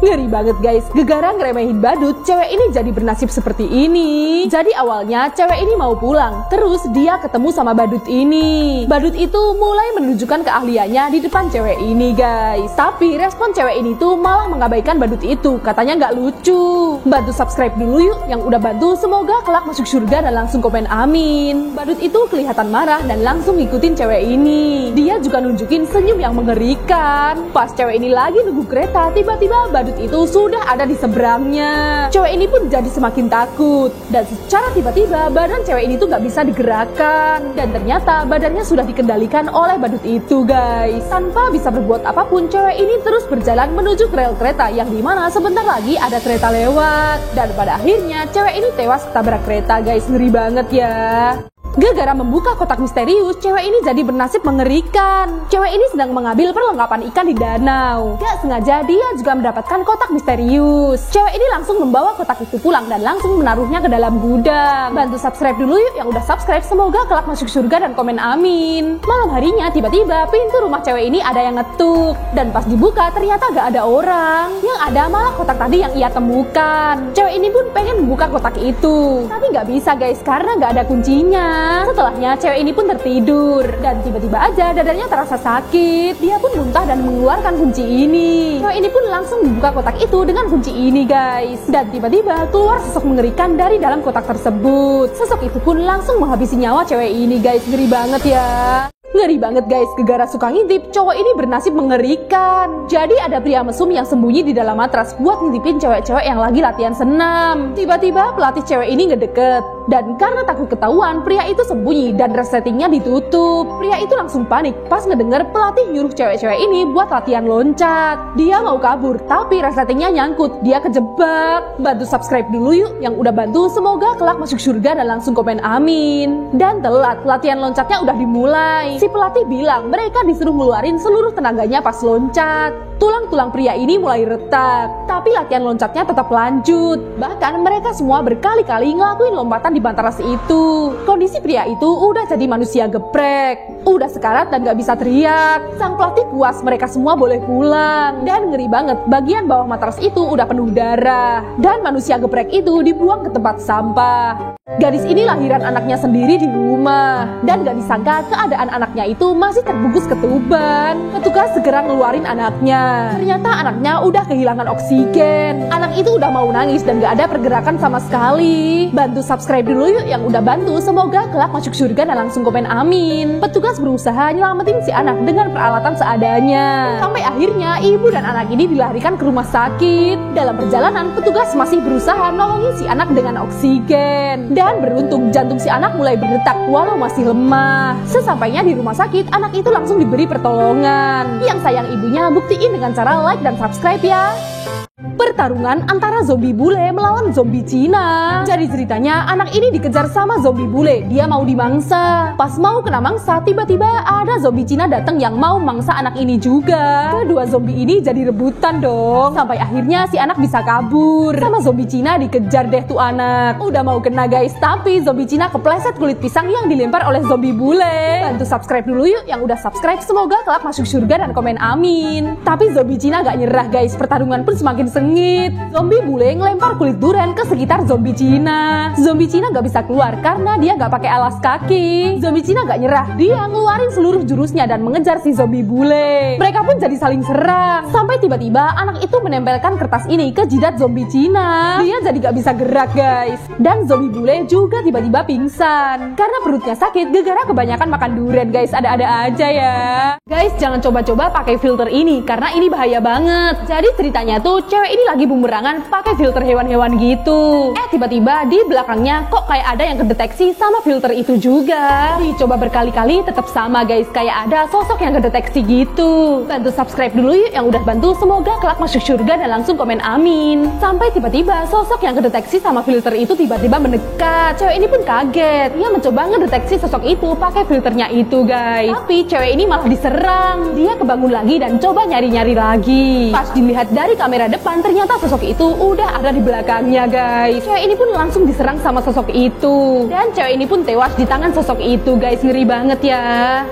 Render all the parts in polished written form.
Ngeri banget guys, gegara ngeremehin badut, cewek ini jadi bernasib seperti ini. Jadi awalnya cewek ini mau pulang, terus dia ketemu sama badut ini. Badut itu mulai menunjukkan keahliannya di depan cewek ini guys. Tapi respon cewek ini tuh malah mengabaikan badut itu, katanya nggak lucu. Bantu subscribe dulu yuk yang udah bantu, semoga kelak masuk surga dan langsung komen amin. Badut itu kelihatan marah dan langsung ngikutin cewek ini. Dia juga nunjukin senyum yang mengerikan. Pas cewek ini lagi nunggu kereta, tiba-tiba badut itu sudah ada di seberangnya. Cewek ini pun jadi semakin takut dan secara tiba-tiba badan cewek ini tuh gak bisa digerakkan dan ternyata badannya sudah dikendalikan oleh badut itu guys. Tanpa bisa berbuat apapun, cewek ini terus berjalan menuju rel kereta yang dimana sebentar lagi ada kereta lewat dan pada akhirnya cewek ini tewas ketabrak kereta guys. Ngeri banget ya. Gara-gara membuka kotak misterius, cewek ini jadi bernasib mengerikan. Cewek ini sedang mengambil perlengkapan ikan di danau. Gak sengaja dia juga mendapatkan kotak misterius. Cewek ini langsung membawa kotak itu pulang dan langsung menaruhnya ke dalam gudang. Bantu subscribe dulu yuk yang udah subscribe, semoga kelak masuk surga dan komen amin. Malam harinya tiba-tiba pintu rumah cewek ini ada yang ngetuk. Dan pas dibuka ternyata gak ada orang. Yang ada malah kotak tadi yang ia temukan. Cewek ini pun pengen membuka kotak itu, tapi gak bisa guys karena gak ada kuncinya. Setelahnya cewek ini pun tertidur dan tiba-tiba aja dadanya terasa sakit. Dia pun muntah dan mengeluarkan kunci ini. Cewek ini pun langsung membuka kotak itu dengan kunci ini guys. Dan tiba-tiba keluar sosok mengerikan dari dalam kotak tersebut. Sosok itu pun langsung menghabisi nyawa cewek ini guys. Ngeri banget ya. Ngeri banget guys, gegara suka ngintip, cowok ini bernasib mengerikan. Jadi ada pria mesum yang sembunyi di dalam matras buat ngintipin cewek-cewek yang lagi latihan senam. Tiba-tiba pelatih cewek ini ngedeket. Dan karena takut ketahuan, pria itu sembunyi dan resletingnya ditutup. Pria itu langsung panik pas ngedenger pelatih nyuruh cewek-cewek ini buat latihan loncat. Dia mau kabur, tapi resletingnya nyangkut, dia kejebak. Bantu subscribe dulu yuk yang udah bantu, semoga kelak masuk surga dan langsung komen amin. Dan telat, latihan loncatnya udah dimulai. Si pelatih bilang mereka disuruh ngeluarin seluruh tenaganya pas loncat. Tulang-tulang pria ini mulai retak, tapi latihan loncatnya tetap lanjut. Bahkan mereka semua berkali-kali ngelakuin lompatan di bantaras itu. Kondisi pria itu udah jadi manusia geprek, udah sekarat dan gak bisa teriak. Sang pelatih puas mereka semua boleh pulang. Dan ngeri banget, bagian bawah matras itu udah penuh darah. Dan manusia geprek itu dibuang ke tempat sampah. Gadis ini lahiran anaknya sendiri di rumah. Dan gak disangka keadaan anaknya itu masih terbungkus ketuban. Petugas segera ngeluarin anaknya. Ternyata anaknya udah kehilangan oksigen. Anak itu udah mau nangis dan gak ada pergerakan sama sekali. Bantu subscribe dulu yuk yang udah bantu, semoga kelak masuk surga dan langsung komen amin. Petugas berusaha nyelamatin si anak dengan peralatan seadanya. Sampai akhirnya ibu dan anak ini dilarikan ke rumah sakit. Dalam perjalanan petugas masih berusaha nolongin si anak dengan oksigen. Dan beruntung jantung si anak mulai berdetak walau masih lemah. Sesampainya di rumah sakit, anak itu langsung diberi pertolongan. Yang sayang ibunya buktiin dengan cara like dan subscribe ya. Pertarungan antara zombie bule melawan zombie Cina. Jadi ceritanya anak ini dikejar sama zombie bule, dia mau dimangsa. Pas mau kena mangsa, tiba-tiba ada zombie Cina datang yang mau mangsa anak ini juga. Kedua zombie ini jadi rebutan dong. Sampai akhirnya si anak bisa kabur. Sama zombie Cina dikejar deh tuh anak. Udah mau kena guys, tapi zombie Cina kepleset kulit pisang yang dilempar oleh zombie bule. Bantu subscribe dulu yuk yang udah subscribe, semoga kelak masuk surga dan komen amin. Tapi zombie Cina gak nyerah guys, pertarungan pun semakin sengit. Zombie bule ngelempar kulit durian ke sekitar zombie Cina. Zombie Cina gak bisa keluar karena dia gak pakai alas kaki. Zombie Cina gak nyerah, dia ngeluarin seluruh jurusnya dan mengejar si zombie bule. Mereka pun jadi saling serang. Sampai tiba-tiba anak itu menempelkan kertas ini ke jidat zombie Cina. Dia jadi gak bisa gerak guys. Dan zombie bule juga tiba-tiba pingsan karena perutnya sakit gara-gara kebanyakan makan durian guys. Ada-ada aja ya. Guys, jangan coba-coba pakai filter ini karena ini bahaya banget. Jadi ceritanya tuh cewek ini lagi bumerangan pakai filter hewan-hewan gitu. Tiba-tiba di belakangnya kok kayak ada yang kedeteksi sama filter itu juga. Dicoba berkali-kali tetap sama guys, kayak ada sosok yang kedeteksi gitu. Bantu subscribe dulu yuk yang udah bantu, semoga kelak masuk surga dan langsung komen amin. Sampai tiba-tiba sosok yang kedeteksi sama filter itu tiba-tiba mendekat. Cewek ini pun kaget. Dia mencoba ngedeteksi sosok itu pakai filternya itu guys. Tapi cewek ini malah diserang. Dia kebangun lagi dan coba nyari-nyari lagi. Pas dilihat dari kamera depan, ternyata sosok itu udah ada di belakangnya guys. Cewek ini pun langsung diserang sama sosok itu. Dan cewek ini pun tewas di tangan sosok itu guys. Ngeri banget ya.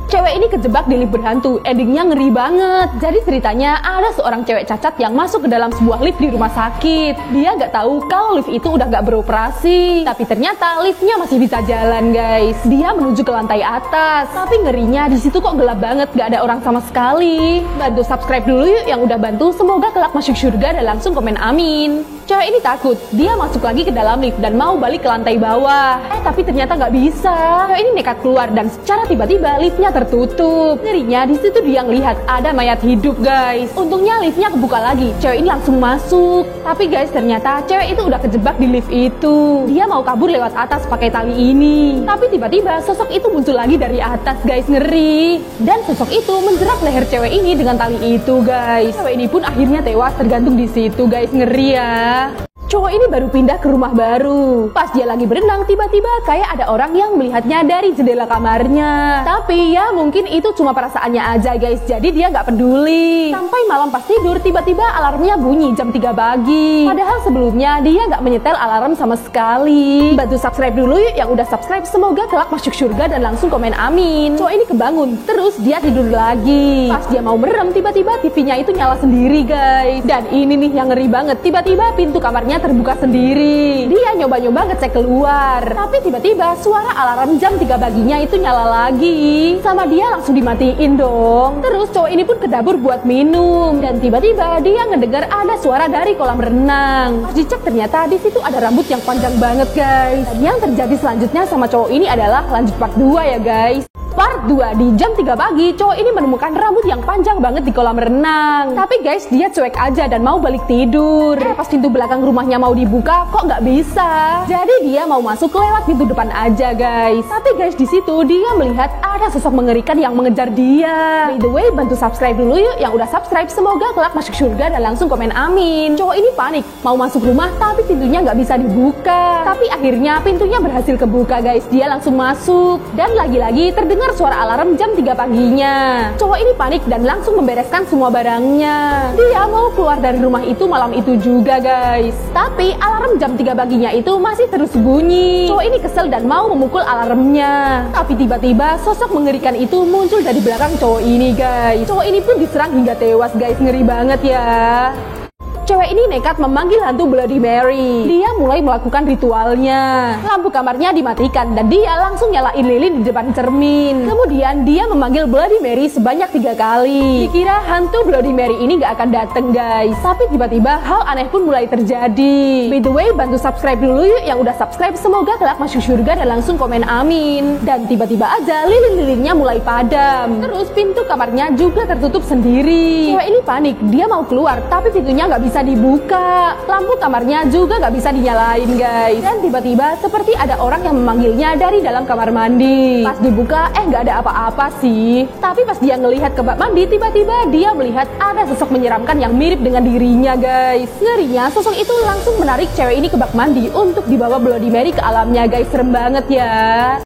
Cewek ini kejebak di lift berhantu, endingnya ngeri banget. Jadi ceritanya ada seorang cewek cacat yang masuk ke dalam sebuah lift di rumah sakit. Dia nggak tahu kalau lift itu udah nggak beroperasi, tapi ternyata liftnya masih bisa jalan guys. Dia menuju ke lantai atas, tapi ngerinya di situ kok gelap banget, nggak ada orang sama sekali. Bantu subscribe dulu yuk yang udah bantu, semoga kelak masuk surga dan langsung komen amin. Cewek ini takut, dia masuk lagi ke dalam lift dan mau balik ke lantai bawah. Tapi ternyata nggak bisa. Cewek ini nekat keluar dan secara tiba-tiba liftnya tertutup. Ngerinya di situ dia ngelihat ada mayat hidup guys. Untungnya liftnya kebuka lagi. Cewek ini langsung masuk. Tapi guys ternyata cewek itu udah kejebak di lift itu. Dia mau kabur lewat atas pakai tali ini. Tapi tiba-tiba sosok itu muncul lagi dari atas guys, ngeri. Dan sosok itu menjerat leher cewek ini dengan tali itu guys. Cewek ini pun akhirnya tewas tergantung di situ guys, ngeri ya. Cowok ini baru pindah ke rumah baru. Pas dia lagi berenang, tiba-tiba kayak ada orang yang melihatnya dari jendela kamarnya. Tapi ya mungkin itu cuma perasaannya aja guys, jadi dia nggak peduli. Sampai malam pas tidur, tiba-tiba alarmnya bunyi jam 3 pagi. Padahal sebelumnya dia nggak menyetel alarm sama sekali. Bantu subscribe dulu yuk yang udah subscribe, semoga kelak masuk surga dan langsung komen amin. Cowok ini kebangun, terus dia tidur lagi. Pas dia mau merem, tiba-tiba TV-nya itu nyala sendiri guys. Dan ini nih yang ngeri banget, tiba-tiba pintu kamarnya terbuka sendiri. Dia nyoba-nyoba ngecek keluar, tapi tiba-tiba suara alarm jam 3 paginya itu nyala lagi. Sama dia langsung dimatiin dong. Terus cowok ini pun ke dapur buat minum, dan tiba-tiba dia ngedengar ada suara dari kolam renang. Pas dicek ternyata di situ ada rambut yang panjang banget guys. Dan yang terjadi selanjutnya sama cowok ini adalah lanjut part 2 ya guys. Part 2, di jam 3 pagi, cowok ini menemukan rambut yang panjang banget di kolam renang. Tapi guys, dia cuek aja dan mau balik tidur. Pas pintu belakang rumahnya mau dibuka, kok nggak bisa. Jadi dia mau masuk lewat pintu depan aja guys. Tapi guys, di situ dia melihat ada sosok mengerikan yang mengejar dia. By the way, bantu subscribe dulu yuk yang udah subscribe, semoga kelak masuk surga dan langsung komen amin. Cowok ini panik, mau masuk rumah tapi pintunya nggak bisa dibuka. Tapi akhirnya pintunya berhasil kebuka guys. Dia langsung masuk, dan lagi-lagi terdengar suara alarm jam 3 paginya. Cowok ini panik dan langsung membereskan semua barangnya. Dia mau keluar dari rumah itu malam itu juga guys. Tapi alarm jam 3 paginya itu masih terus bunyi. Cowok ini kesel dan mau memukul alarmnya. Tapi tiba-tiba sosok mengerikan itu muncul dari belakang cowok ini guys. Cowok ini pun diserang hingga tewas guys, ngeri banget ya. Cewek ini nekat memanggil hantu Bloody Mary. Dia mulai melakukan ritualnya. Lampu kamarnya dimatikan dan dia langsung nyalain lilin di depan cermin. Kemudian dia memanggil Bloody Mary sebanyak 3 kali. Dikira hantu Bloody Mary ini gak akan dateng guys. Tapi tiba-tiba hal aneh pun mulai terjadi. By the way, bantu subscribe dulu yuk yang udah subscribe, semoga kelak masuk surga dan langsung komen amin. Dan tiba-tiba aja lilin-lilinnya mulai padam. Terus pintu kamarnya juga tertutup sendiri. Cewek ini panik, dia mau keluar tapi pintunya gak bisa dibuka. Lampu kamarnya juga gak bisa dinyalain guys. Dan tiba-tiba seperti ada orang yang memanggilnya dari dalam kamar mandi. Pas dibuka gak ada apa-apa sih. Tapi pas dia ngelihat ke bak mandi, tiba-tiba dia melihat ada sosok menyeramkan yang mirip dengan dirinya guys. Ngerinya sosok itu langsung menarik cewek ini ke bak mandi untuk dibawa Bloody Mary ke alamnya guys. Serem banget ya.